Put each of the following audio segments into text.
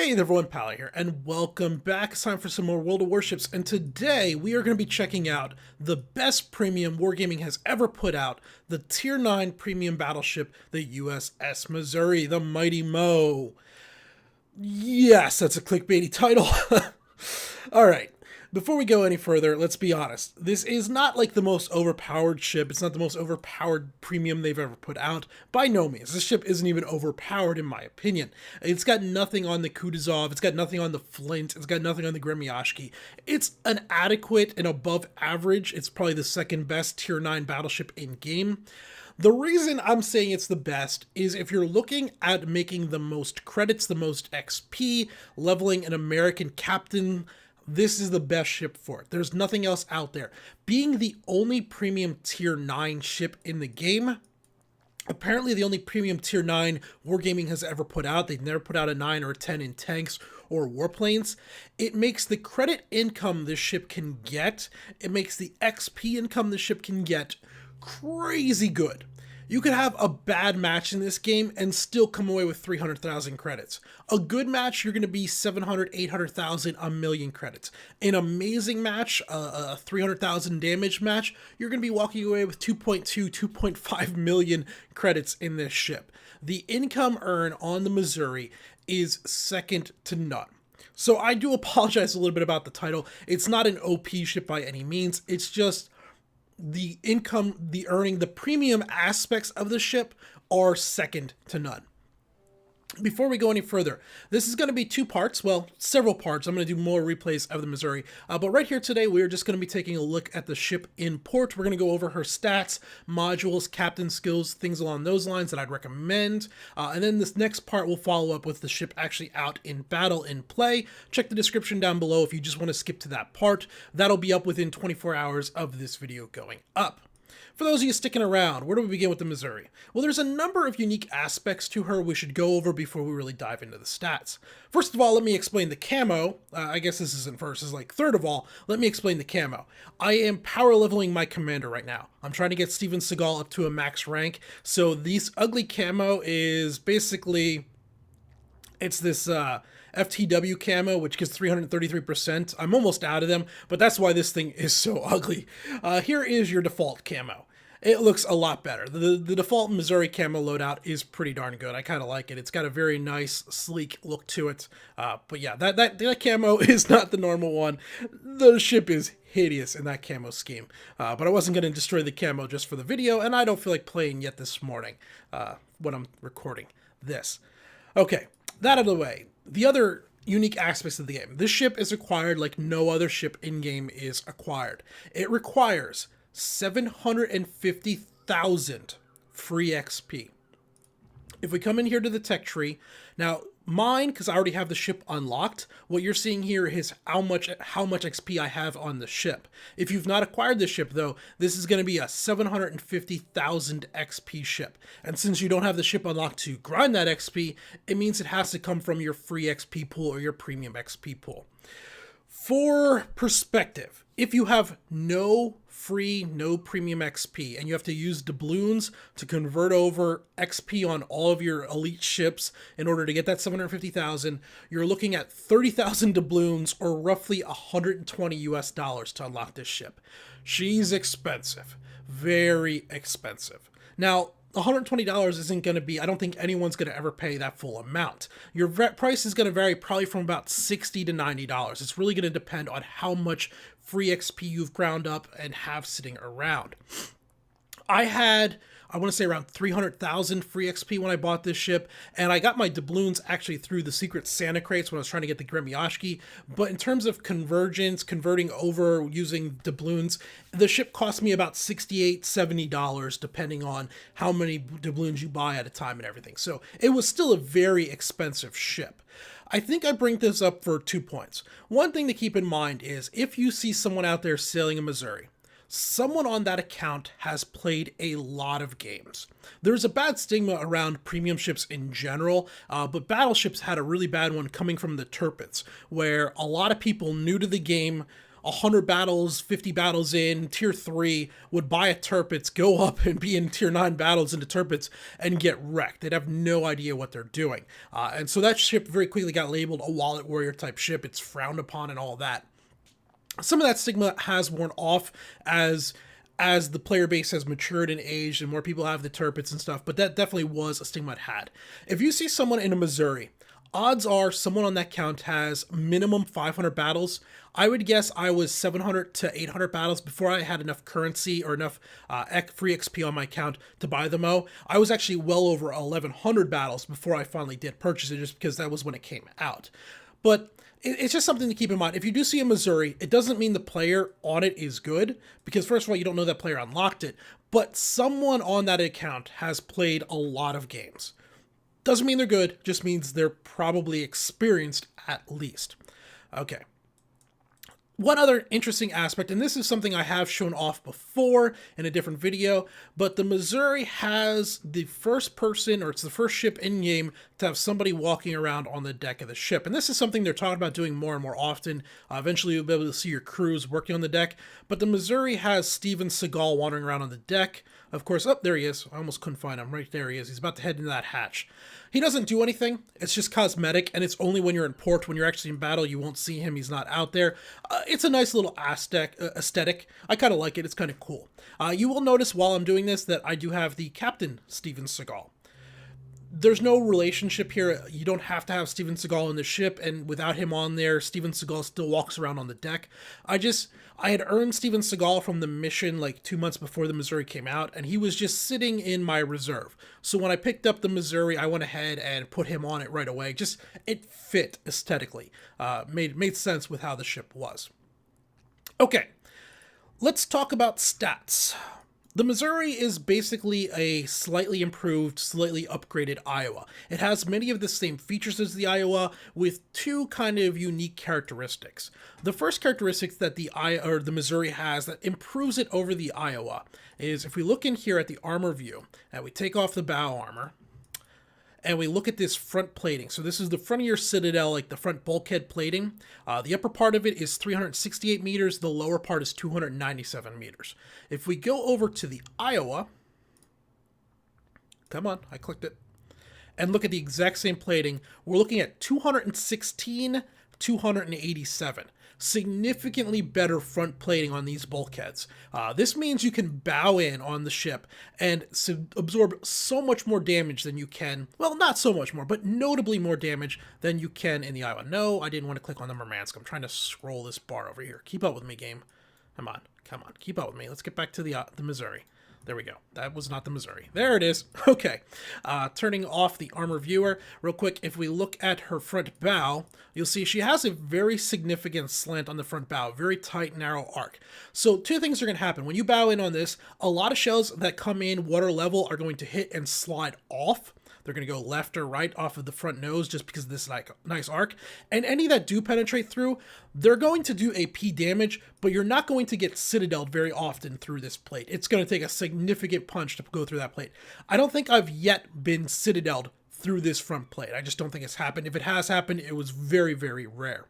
Hey there everyone, Pally here, and welcome back. It's time for some more World of Warships, and today we are going to be checking out the best premium Wargaming has ever put out, the Tier 9 premium battleship, the USS Missouri, the Mighty Mo. Yes, that's a clickbaity title. Alright, before we go any further, let's be honest. This is not like the most overpowered ship. It's not the most overpowered premium they've ever put out. By no means. This ship isn't even overpowered in my opinion. It's got nothing on the Kutuzov. It's got nothing on the Flint. It's got nothing on the Gremyashki. It's an adequate and above average. It's probably the second best Tier 9 battleship in game. The reason I'm saying it's the best is if you're looking at making the most credits, the most XP, leveling an American captain, this is the best ship for it. There's nothing else out there. Being the only premium Tier 9 ship in the game, apparently the only premium Tier 9 Wargaming has ever put out. They've never put out a 9 or a 10 in tanks or warplanes. It makes the credit income this ship can get, it makes the XP income this ship can get crazy good. You could have a bad match in this game and still come away with 300,000 credits. A good match, you're going to be 700, 800,000, a million credits. An amazing match, a 300,000 damage match, you're going to be walking away with 2.2, 2.5 million credits in this ship. The income earned on the Missouri is second to none. So I do apologize a little bit about the title. It's not an OP ship by any means. It's just the income, the earning, the premium aspects of the ship are second to none. Before we go any further, this is going to be two parts, well, several parts. I'm going to do more replays of the Missouri, but right here today, we're just going to be taking a look at the ship in port. We're going to go over her stats, modules, captain skills, things along those lines that I'd recommend, and then this next part will follow up with the ship actually out in battle, in play. Check the description down below if you just want to skip to that part. That'll be up within 24 hours of this video going up. For those of you sticking around, where do we begin with the Missouri? Well, there's a number of unique aspects to her we should go over before we really dive into the stats. First of all, let me explain the camo. I guess this isn't first, this is like third of all, let me explain the camo. I am power leveling my commander right now. I'm trying to get Steven Seagal up to a max rank, so this ugly camo is basically, it's this FTW camo, which gives 333%. I'm almost out of them, but that's why this thing is so ugly. Here is your default camo. It looks a lot better. The default Missouri camo loadout is pretty darn good. I kind of like it. It's got a very nice, sleek look to it. But yeah, that camo is not the normal one. The ship is hideous in that camo scheme. But I wasn't going to destroy the camo just for the video, and I don't feel like playing yet this morning when I'm recording this. Okay, that out of the way. The other unique aspects of the game. This ship is acquired like no other ship in-game is acquired. It requires 750,000 free XP. If we come in here to the tech tree, now mine, because I already have the ship unlocked, what you're seeing here is how much XP I have on the ship. If you've not acquired the ship though, this is going to be a 750,000 XP ship. And since you don't have the ship unlocked to grind that XP, it means it has to come from your free XP pool or your premium XP pool. For perspective, if you have no premium XP, and you have to use doubloons to convert over XP on all of your elite ships in order to get that 750,000, you're looking at 30,000 doubloons or roughly $120 US to unlock this ship. She's expensive, very expensive. Now, $120 isn't going to be, I don't think anyone's going to ever pay that full amount. Your price is going to vary probably from about $60 to $90. It's really going to depend on how much free XP you've ground up and have sitting around. I want to say around 300,000 free XP when I bought this ship, and I got my doubloons actually through the secret Santa crates when I was trying to get the Gremyashki, but in terms of converting over using doubloons, the ship cost me about $68, $70 depending on how many doubloons you buy at a time and everything. So it was still a very expensive ship. I think I bring this up for 2 points. One thing to keep in mind is if you see someone out there sailing a Missouri, someone on that account has played a lot of games. There's a bad stigma around premium ships in general, but battleships had a really bad one coming from the Turpits, where a lot of people new to the game, 100 battles, 50 battles in tier 3 would buy a Tirpitz, go up and be in tier 9 battles into Tirpitz and get wrecked. They'd have no idea what they're doing. And so that ship very quickly got labeled a wallet warrior type ship. It's frowned upon and all that. Some of that stigma has worn off as the player base has matured and aged and more people have the Tirpitz and stuff, but that definitely was a stigma it had. If you see someone in a Missouri, odds are someone on that count has minimum 500 battles. I would guess I was 700 to 800 battles before I had enough currency or enough free XP on my account to buy the Mo. I was actually well over 1100 battles before I finally did purchase it, just because that was when it came out. But it's just something to keep in mind. If you do see a Missouri, it doesn't mean the player on it is good, because first of all, you don't know that player unlocked it, but someone on that account has played a lot of games. Doesn't mean they're good, just means they're probably experienced at least. Okay. One other interesting aspect, and this is something I have shown off before in a different video, but the Missouri has the first person, or it's the first ship in-game to have somebody walking around on the deck of the ship. And this is something they're talking about doing more and more often. Eventually you'll be able to see your crews working on the deck. But the Missouri has Steven Seagal wandering around on the deck. Of course, oh, there he is. I almost couldn't find him. Right there he is. He's about to head into that hatch. He doesn't do anything. It's just cosmetic, and it's only when you're in port. When you're actually in battle, you won't see him. He's not out there. It's a nice little aesthetic. I kind of like it. It's kind of cool. You will notice while I'm doing this that I do have the Captain Steven Seagal. There's no relationship here. You don't have to have Steven Seagal in the ship, and without him on there, Steven Seagal still walks around on the deck. I had earned Steven Seagal from the mission like 2 months before the Missouri came out, and he was just sitting in my reserve. So when I picked up the Missouri, I went ahead and put him on it right away. Just, it fit aesthetically. Made sense with how the ship was. Okay, let's talk about stats. The Missouri is basically a slightly improved, slightly upgraded Iowa. It has many of the same features as the Iowa, with two kind of unique characteristics. The first characteristic that the Missouri has that improves it over the Iowa is, if we look in here at the armor view, and we take off the bow armor, and we look at this front plating. So this is the front of your Citadel, like the front bulkhead plating. The upper part of it is 368 meters. The lower part is 297 meters. If we go over to the Iowa, come on, I clicked it, and look at the exact same plating, we're looking at 216, 287. Significantly better front plating on these bulkheads. This means you can bow in on the ship and absorb so much more damage than you can, well, not so much more, but notably more damage than you can in the Iowa. No, I didn't want to click on the Murmansk. I'm trying to scroll this bar over here. Keep up with me, game. Come on, keep up with me. Let's get back to the Missouri. There we go. That was not the Missouri. There it is. Okay. Turning off the armor viewer real quick. If we look at her front bow, you'll see she has a very significant slant on the front bow, very tight, narrow arc. So two things are going to happen. When you bow in on this, a lot of shells that come in water level are going to hit and slide off. They're going to go left or right off of the front nose just because of this nice arc. And any that do penetrate through, they're going to do AP damage, but you're not going to get citadeled very often through this plate. It's going to take a significant punch to go through that plate. I don't think I've yet been citadeled through this front plate. I just don't think it's happened. If it has happened, it was very, very rare.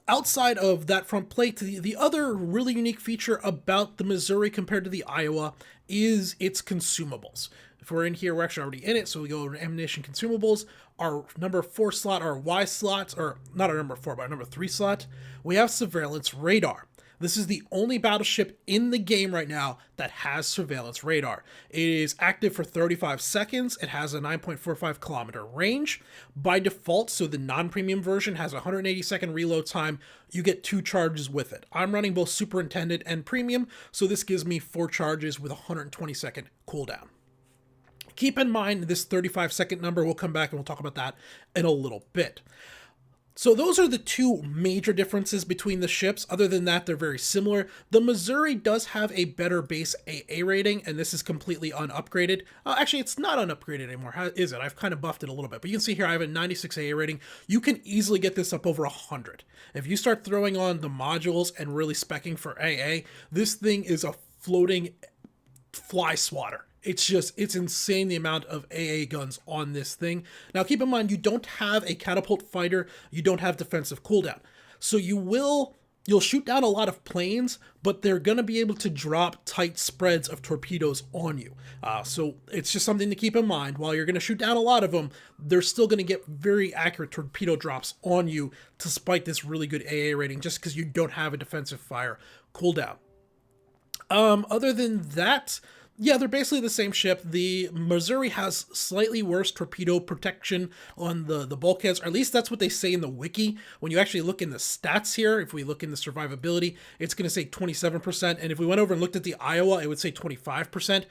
Outside of that front plate, the other really unique feature about the Missouri compared to the Iowa is its consumables. If we're in here, we're actually already in it, so we go to ammunition consumables. Our number 4 slot, our Y slots, or not our number 4, but our number 3 slot, we have surveillance radar. This is the only battleship in the game right now that has surveillance radar. It is active for 35 seconds. It has a 9.45 kilometer range. By default, so the non-premium version has a 180 second reload time. You get 2 charges with it. I'm running both Superintendent and Premium, so this gives me 4 charges with a 120 second cooldown. Keep in mind this 35 second number. We'll come back and we'll talk about that in a little bit. So those are the two major differences between the ships. Other than that, they're very similar. The Missouri does have a better base AA rating, and this is completely unupgraded. Actually, it's not unupgraded anymore, is it? I've kind of buffed it a little bit, but you can see here I have a 96 AA rating. You can easily get this up over 100. If you start throwing on the modules and really speccing for AA, this thing is a floating fly swatter. It's insane the amount of AA guns on this thing. Now, keep in mind, you don't have a catapult fighter. You don't have defensive cooldown. So you'll shoot down a lot of planes, but they're going to be able to drop tight spreads of torpedoes on you. So it's just something to keep in mind. While you're going to shoot down a lot of them, they're still going to get very accurate torpedo drops on you despite this really good AA rating, just because you don't have a defensive fire cooldown. Other than that, yeah, they're basically the same ship. The Missouri has slightly worse torpedo protection on the bulkheads, or at least that's what they say in the wiki. When you actually look in the stats here, if we look in the survivability, it's going to say 27%. And if we went over and looked at the Iowa, it would say 25%,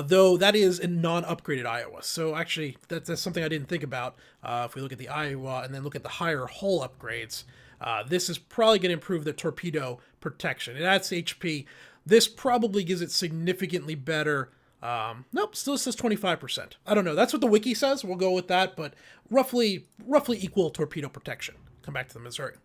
though that is a non-upgraded Iowa. So actually, that's something I didn't think about. If we look at the Iowa and then look at the higher hull upgrades, this is probably going to improve the torpedo protection. It adds HP. This probably gives it significantly better. Nope, still says 25%. I don't know. That's what the wiki says. We'll go with that, but roughly equal torpedo protection. Come back to the Missouri.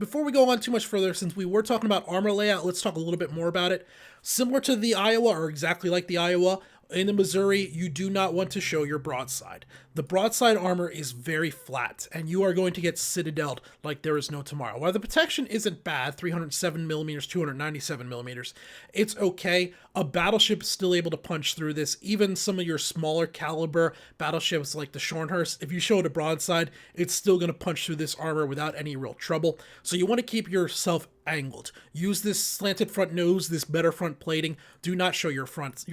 Before we go on too much further, since we were talking about armor layout, let's talk a little bit more about it. Similar to the Iowa, or exactly like the Iowa, in the Missouri, you do not want to show your broadside. The broadside armor is very flat, and you are going to get citadeled like there is no tomorrow. While the protection isn't bad, 307 millimeters, 297 millimeters, it's okay. A battleship is still able to punch through this. Even some of your smaller caliber battleships like the Scharnhorst, if you show it a broadside, it's still going to punch through this armor without any real trouble. So you want to keep yourself angled. Use this slanted front nose, this better front plating. Do not show your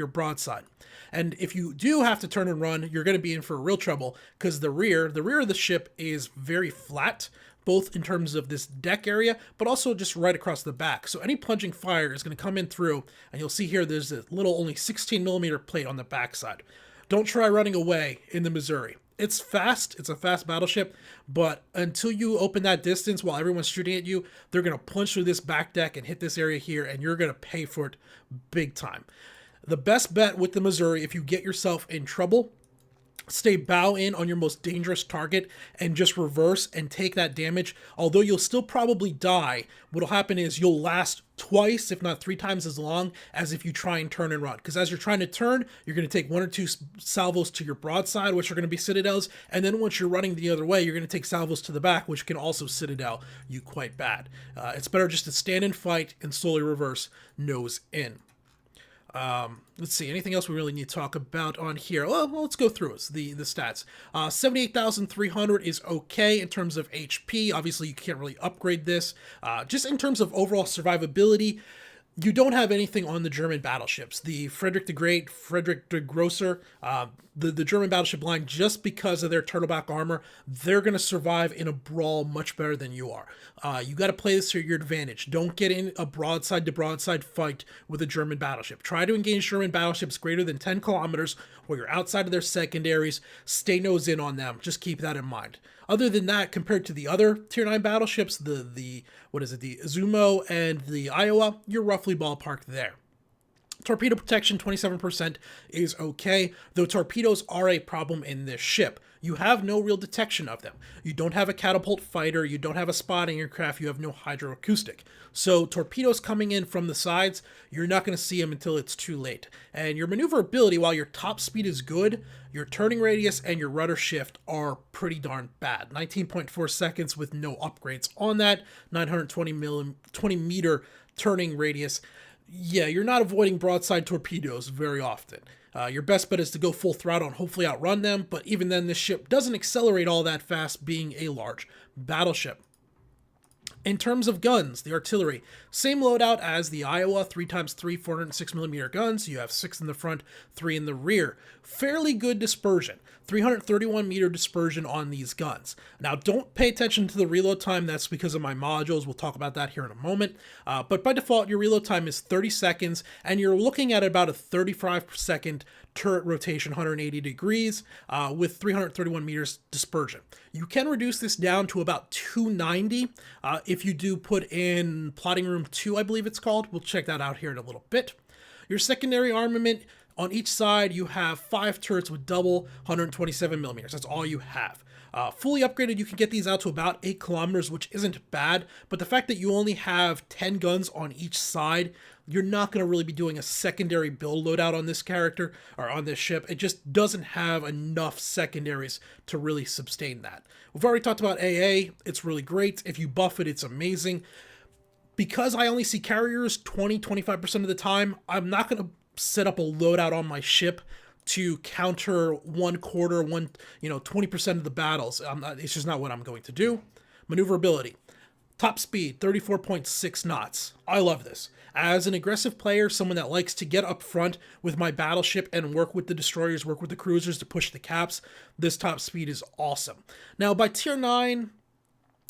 broadside. And if you do have to turn and run, you're going to be in for real trouble, because the rear of the ship is very flat, both in terms of this deck area, but also just right across the back. So any plunging fire is going to come in through, and you'll see here there's a little only 16 millimeter plate on the backside. Don't try running away in the Missouri. It's fast, it's a fast battleship, but until you open that distance while everyone's shooting at you, they're going to punch through this back deck and hit this area here, and you're going to pay for it big time. The best bet with the Missouri, if you get yourself in trouble, stay bow in on your most dangerous target and just reverse and take that damage. Although you'll still probably die, what'll happen is you'll last twice, if not 3 times as long as if you try and turn and run. Because as you're trying to turn, you're going to take 1 or 2 salvos to your broadside, which are going to be citadels. And then once you're running the other way, you're going to take salvos to the back, which can also citadel you quite bad. It's better just to stand and fight and slowly reverse nose in. Let's see, anything else we really need to talk about on here? Well, let's go through it. The stats. 78,300 is okay in terms of HP. Obviously, you can't really upgrade this. Just in terms of overall survivability, you don't have anything on the German battleships. The Frederick the Great, Frederick the Grosser, the German battleship line, just because of their turtleback armor, they're going to survive in a brawl much better than you are. You got to play this to your advantage. Don't get in a broadside to broadside fight with a German battleship. Try to engage German battleships greater than 10 kilometers where you're outside of their secondaries. Stay nose in on them. Just keep that in mind. Other than that, compared to the other Tier 9 battleships, the Izumo and the Iowa, you're roughly ballpark there. Torpedo protection, 27% is okay, though torpedoes are a problem in this ship. You have no real detection of them. You don't have a catapult fighter, you don't have a spotting aircraft, you have no hydroacoustic. So torpedoes coming in from the sides, you're not going to see them until it's too late. And your maneuverability, while your top speed is good, your turning radius and your rudder shift are pretty darn bad. 19.4 seconds with no upgrades on that, 920 meter turning radius. Yeah, you're not avoiding broadside torpedoes very often. Your best bet is to go full throttle and hopefully outrun them, but even then this ship doesn't accelerate all that fast, being a large battleship. In terms of guns, the artillery, same loadout as the Iowa, 3x3 406mm guns. You have 6 in the front, 3 in the rear. Fairly good dispersion, 331-meter dispersion on these guns. Now, don't pay attention to the reload time. That's because of my modules. We'll talk about that here in a moment. But by default, your reload time is 30 seconds, and you're looking at about a 35-second turret rotation, 180 degrees, with 331 meters dispersion. You can reduce this down to about 290 if you do put in plotting room 2, I believe it's called. We'll check that out here in a little bit. Your secondary armament, on each side, you have 5 turrets with double 127 millimeters. That's all you have. Fully upgraded, you can get these out to about 8 kilometers, which isn't bad, but the fact that you only have 10 guns on each side, you're not going to really be doing a secondary build loadout on this character, or on this ship. It just doesn't have enough secondaries to really sustain that. We've already talked about AA, it's really great. If you buff it, it's amazing. Because I only see carriers 20-25% of the time, I'm not going to set up a loadout on my ship to counter 20% of the battles. It's just not what I'm going to do. Maneuverability. Top speed, 34.6 knots. I love this. As an aggressive player, someone that likes to get up front with my battleship and work with the destroyers, work with the cruisers to push the caps, this top speed is awesome. Now, by tier 9,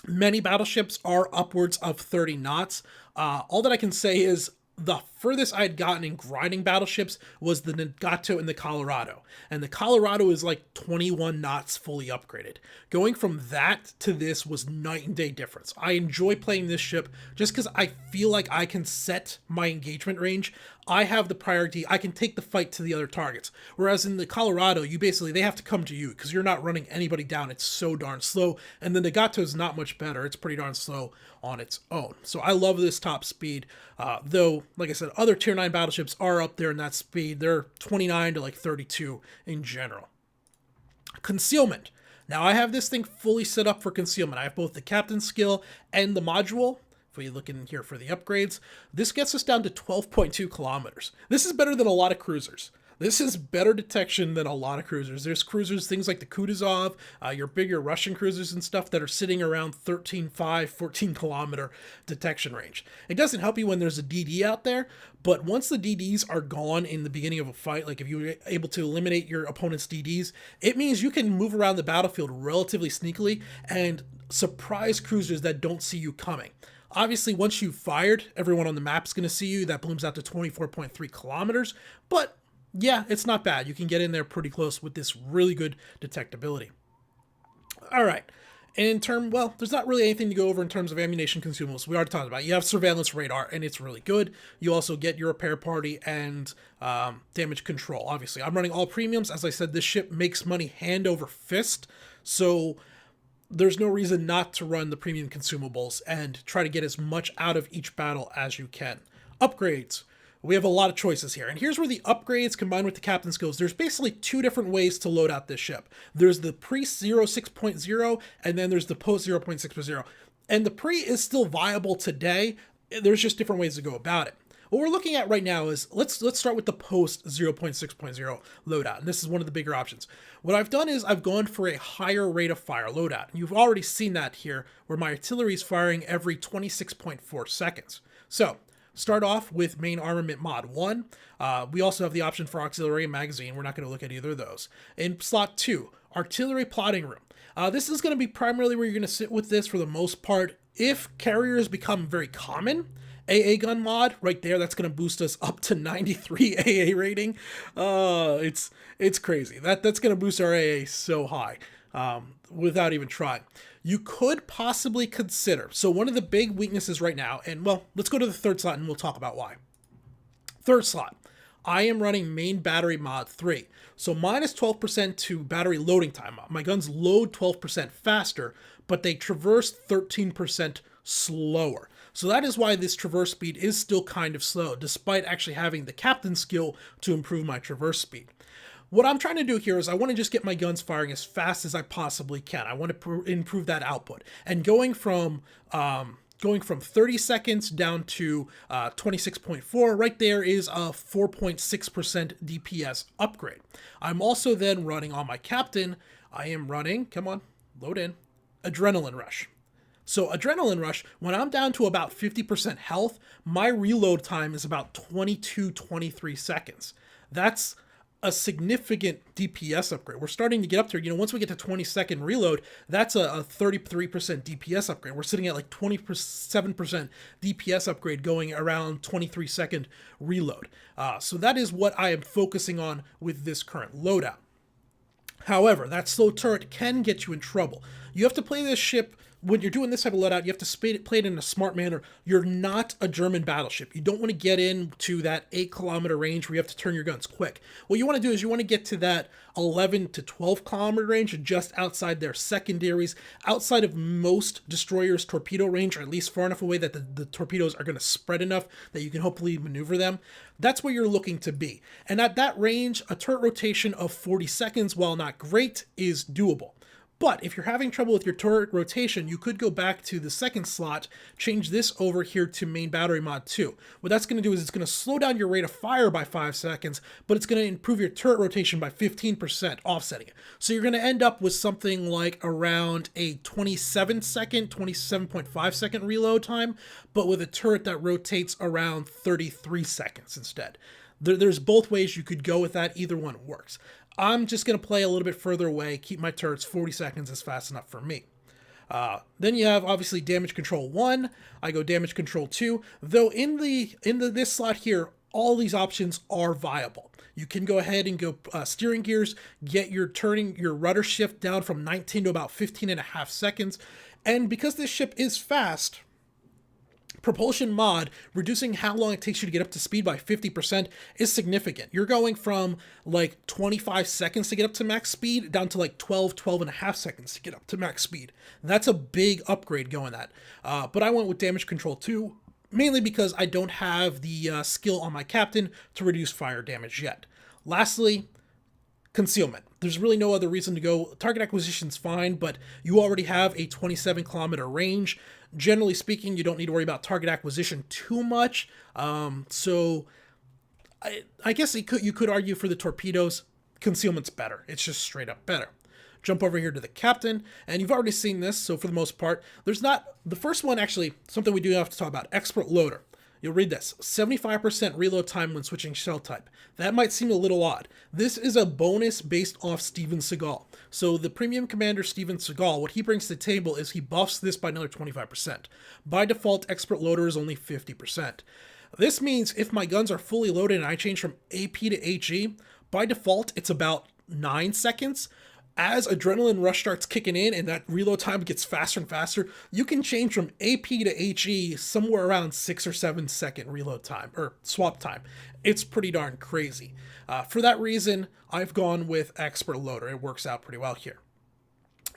many battleships are upwards of 30 knots. All that I can say is the furthest I had gotten in grinding battleships was the Nagato and the Colorado. And the Colorado is like 21 knots fully upgraded. Going from that to this was night and day difference. I enjoy playing this ship just because I feel like I can set my engagement range. I have the priority. I can take the fight to the other targets. Whereas in the Colorado, they have to come to you because you're not running anybody down. It's so darn slow. And the Nagato is not much better. It's pretty darn slow on its own. So I love this top speed. Though, like I said, other tier 9 battleships are up there in that speed. They're 29 to like 32 in general. Concealment. Now I have this thing fully set up for concealment. I have both the captain skill and the module. If we look in here for the upgrades, this gets us down to 12.2 kilometers. This is better than a lot of cruisers. This is better detection than a lot of cruisers. There's cruisers, things like the Kutuzov, your bigger Russian cruisers and stuff that are sitting around 13.5, 14 kilometer detection range. It doesn't help you when there's a DD out there, but once the DDs are gone in the beginning of a fight, like if you're able to eliminate your opponent's DDs, it means you can move around the battlefield relatively sneakily and surprise cruisers that don't see you coming. Obviously, once you've fired, everyone on the map is going to see you. That blooms out to 24.3 kilometers, but yeah, it's not bad. You can get in there pretty close with this really good detectability. All right. There's not really anything to go over in terms of ammunition consumables. We already talked about it. You have surveillance radar, and it's really good. You also get your repair party and damage control. Obviously, I'm running all premiums. As I said, this ship makes money hand over fist, so there's no reason not to run the premium consumables and try to get as much out of each battle as you can. Upgrades. We have a lot of choices here. And here's where the upgrades combined with the captain skills, there's basically 2 different ways to load out this ship. There's the pre-0 6.0 and then there's the post 0.6.0. And the pre is still viable today. There's just different ways to go about it. What we're looking at right now is, let's start with the post 0.6.0 loadout. And this is one of the bigger options. What I've done is I've gone for a higher rate of fire loadout. And you've already seen that here, where my artillery is firing every 26.4 seconds. So, start off with main armament mod 1. We also have the option for auxiliary and magazine. We're not going to look at either of those. In slot 2, artillery plotting room. This is going to be primarily where you're going to sit with this for the most part. If carriers become very common, AA gun mod right there, that's going to boost us up to 93 AA rating. It's crazy. That's going to boost our AA so high without even trying. You could possibly consider, so one of the big weaknesses right now, and well, let's go to the third slot and we'll talk about why. Third slot, I am running main battery mod 3. So minus 12% to battery loading time. My guns load 12% faster, but they traverse 13% slower. So that is why this traverse speed is still kind of slow, despite actually having the captain skill to improve my traverse speed. What I'm trying to do here is I want to just get my guns firing as fast as I possibly can. I want to improve that output. And going from 30 seconds down to 26.4, right there is a 4.6% DPS upgrade. I'm also then running on my captain, I am running, come on, load in, Adrenaline Rush. So Adrenaline Rush, when I'm down to about 50% health, my reload time is about 23 seconds. That's a significant DPS upgrade. We're starting to get up there. Once we get to 20-second reload, that's a 33% DPS upgrade. We're sitting at like 27% DPS upgrade going around 23-second reload. So that is what I am focusing on with this current loadout. However, that slow turret can get you in trouble. You have to play this ship when you're doing this type of loadout, you have to play it in a smart manner. You're not a German battleship. You don't want to get into that 8 kilometer range where you have to turn your guns quick. What you want to do is you want to get to that 11 to 12 kilometer range, just outside their secondaries, outside of most destroyers' torpedo range, or at least far enough away that the torpedoes are going to spread enough that you can hopefully maneuver them. That's where you're looking to be. And at that range, a turret rotation of 40 seconds, while not great, is doable. But if you're having trouble with your turret rotation, you could go back to the second slot, change this over here to main battery mod 2. What that's going to do is it's going to slow down your rate of fire by 5 seconds, but it's going to improve your turret rotation by 15%, offsetting it. So you're going to end up with something like around a 27.5 second reload time, but with a turret that rotates around 33 seconds instead. There's both ways you could go with that. Either one works. I'm just going to play a little bit further away, keep my turrets 40 seconds is fast enough for me. Then you have obviously damage control 1. I go damage control 2. Though in this slot here, all these options are viable. You can go ahead and go steering gears, get your rudder shift down from 19 to about 15.5 seconds. And because this ship is fast, propulsion mod, reducing how long it takes you to get up to speed by 50% is significant. You're going from like 25 seconds to get up to max speed down to like 12.5 seconds to get up to max speed. That's a big upgrade going that. But I went with damage control 2, mainly because I don't have the skill on my captain to reduce fire damage yet. Lastly, concealment. There's really no other reason to go. Target acquisition's fine, but you already have a 27 kilometer range. Generally speaking, you don't need to worry about target acquisition too much. So I guess you could argue for the torpedoes, concealment's better. It's just straight up better. Jump over here to the captain, and you've already seen this, so for the most part, there's not... The first one, actually, something we do have to talk about, expert loader. You'll read this, 75% reload time when switching shell type. That might seem a little odd. This is a bonus based off Steven Seagal. So the premium commander Steven Seagal, what he brings to the table is he buffs this by another 25%. By default, expert loader is only 50%. This means if my guns are fully loaded and I change from AP to HE, by default, it's about 9 seconds. As adrenaline rush starts kicking in and that reload time gets faster and faster, you can change from AP to HE somewhere around 6 or 7 second reload time, or swap time. It's pretty darn crazy. For that reason, I've gone with expert loader. It works out pretty well here.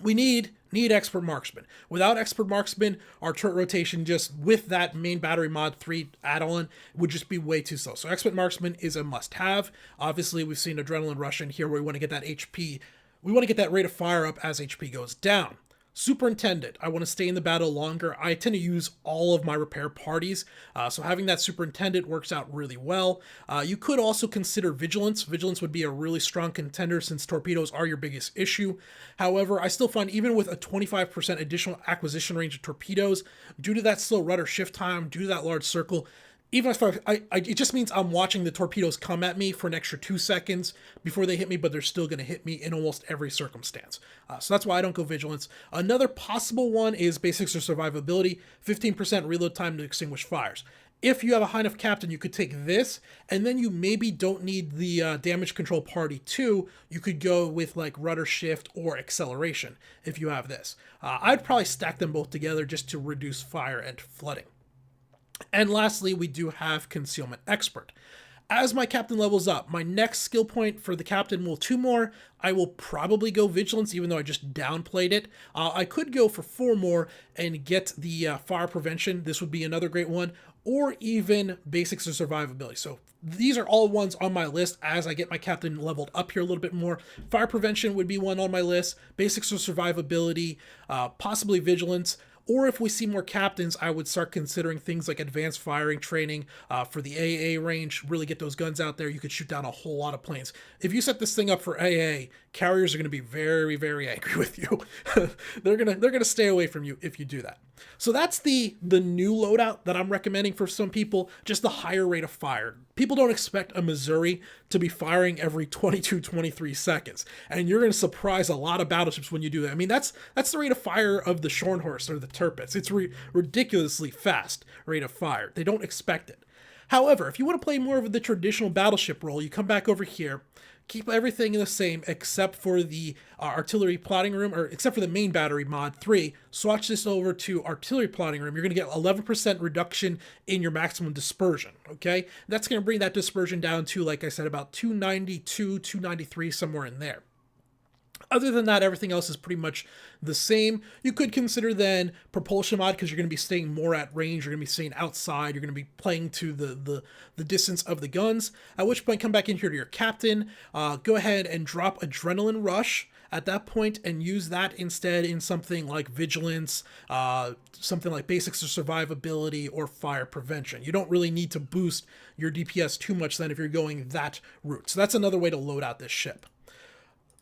We need expert marksman. Without expert marksman, our turret rotation just with that main battery mod 3 add-on would just be way too slow. So expert marksman is a must-have. Obviously, we've seen adrenaline rush in here where we want to get that HP. We want to get that rate of fire up as HP goes down. Superintendent, I want to stay in the battle longer. I tend to use all of my repair parties, so having that superintendent works out really well. You could also consider vigilance. Vigilance would be a really strong contender since torpedoes are your biggest issue. However, I still find even with a 25% additional acquisition range of torpedoes, due to that slow rudder shift time, due to that large circle, even if it just means I'm watching the torpedoes come at me for an extra 2 seconds before they hit me, but they're still going to hit me in almost every circumstance. So that's why I don't go vigilance. Another possible one is basics or survivability, 15% reload time to extinguish fires. If you have a high enough captain, you could take this, and then you maybe don't need the damage control party 2. You could go with like rudder shift or acceleration if you have this. I'd probably stack them both together just to reduce fire and flooding. And lastly, we do have Concealment Expert. As my captain levels up, my next skill point for the captain will 2 more. I will probably go Vigilance, even though I just downplayed it. I could go for 4 more and get the fire prevention. This would be another great one. Or even Basics or Survivability. So these are all ones on my list as I get my captain leveled up here a little bit more. Fire Prevention would be one on my list. Basics or Survivability, possibly Vigilance. Or if we see more captains, I would start considering things like advanced firing training for the AA range, really get those guns out there. You could shoot down a whole lot of planes. If you set this thing up for AA, carriers are going to be very, very angry with you. They're gonna stay away from you if you do that. So that's the new loadout that I'm recommending for some people, just the higher rate of fire. People don't expect a Missouri to be firing every 22, 23 seconds. And you're going to surprise a lot of battleships when you do that. I mean, that's the rate of fire of the Schornhorst or the Tirpitz. It's ridiculously fast rate of fire. They don't expect it. However, if you want to play more of the traditional battleship role, you come back over here, keep everything the same except for the artillery plotting room, or except for the main battery mod 3. Swatch this over to artillery plotting room. You're going to get 11% reduction in your maximum dispersion, okay? That's going to bring that dispersion down to, like I said, about 292, 293, somewhere in there. Other than that, everything else is pretty much the same. You could consider then propulsion mod, because you're going to be staying more at range. You're going to be staying outside. You're going to be playing to the distance of the guns. At which point, come back in here to your captain. Go ahead and drop Adrenaline Rush at that point and use that instead in something like Vigilance, something like Basics or Survivability, or Fire Prevention. You don't really need to boost your DPS too much then if you're going that route. So that's another way to load out this ship.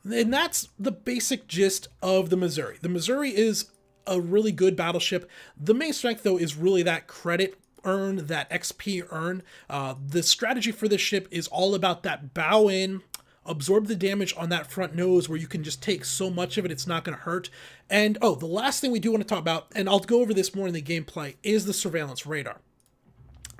And that's the basic gist of the Missouri. The Missouri is a really good battleship. The main strength, though, is really that credit earn, that XP earn. The strategy for this ship is all about that bow in, absorb the damage on that front nose where you can just take so much of it, it's not going to hurt. And, oh, the last thing we do want to talk about, and I'll go over this more in the gameplay, is the surveillance radar.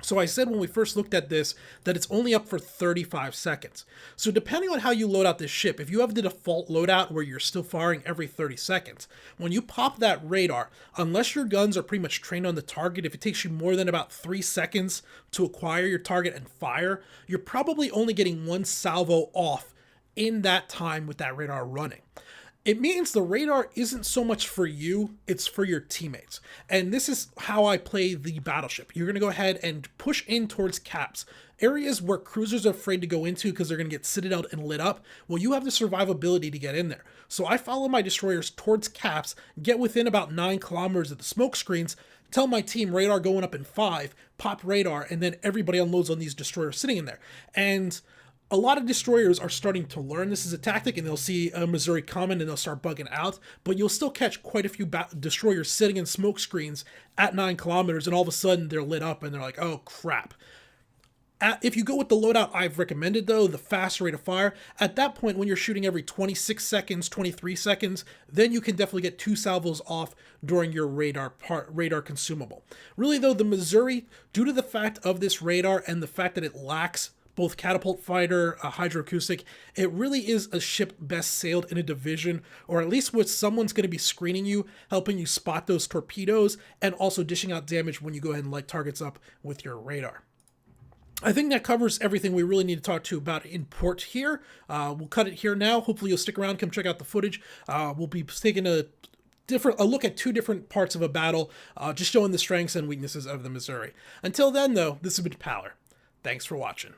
So I said when we first looked at this that it's only up for 35 seconds. So depending on how you load out this ship, if you have the default loadout where you're still firing every 30 seconds, when you pop that radar, unless your guns are pretty much trained on the target, if it takes you more than about 3 seconds to acquire your target and fire, you're probably only getting 1 salvo off in that time with that radar running. It means the radar isn't so much for you, it's for your teammates. And this is how I play the battleship. You're going to go ahead and push in towards caps, areas where cruisers are afraid to go into because they're going to get sitted out and lit up. Well, you have the survivability to get in there. So I follow my destroyers towards caps, get within about 9 kilometers of the smoke screens, tell my team radar going up in 5, pop radar, and then everybody unloads on these destroyers sitting in there. And a lot of destroyers are starting to learn this is a tactic, and they'll see a Missouri coming and they'll start bugging out, but you'll still catch quite a few destroyers sitting in smoke screens at 9 kilometers, and all of a sudden they're lit up and they're like, oh crap. If you go with the loadout I've recommended, though, the fast rate of fire, at that point when you're shooting every 26 seconds, 23 seconds, then you can definitely get 2 salvos off during your radar consumable. Really, though, the Missouri, due to the fact of this radar and the fact that it lacks both catapult fighter, hydroacoustic, it really is a ship best sailed in a division, or at least with someone's going to be screening you, helping you spot those torpedoes, and also dishing out damage when you go ahead and light targets up with your radar. I think that covers everything we really need to talk to about in port here. We'll cut it here now. Hopefully you'll stick around, come check out the footage. We'll be taking a look at 2 different parts of a battle, just showing the strengths and weaknesses of the Missouri. Until then, though, this has been Paller. Thanks for watching.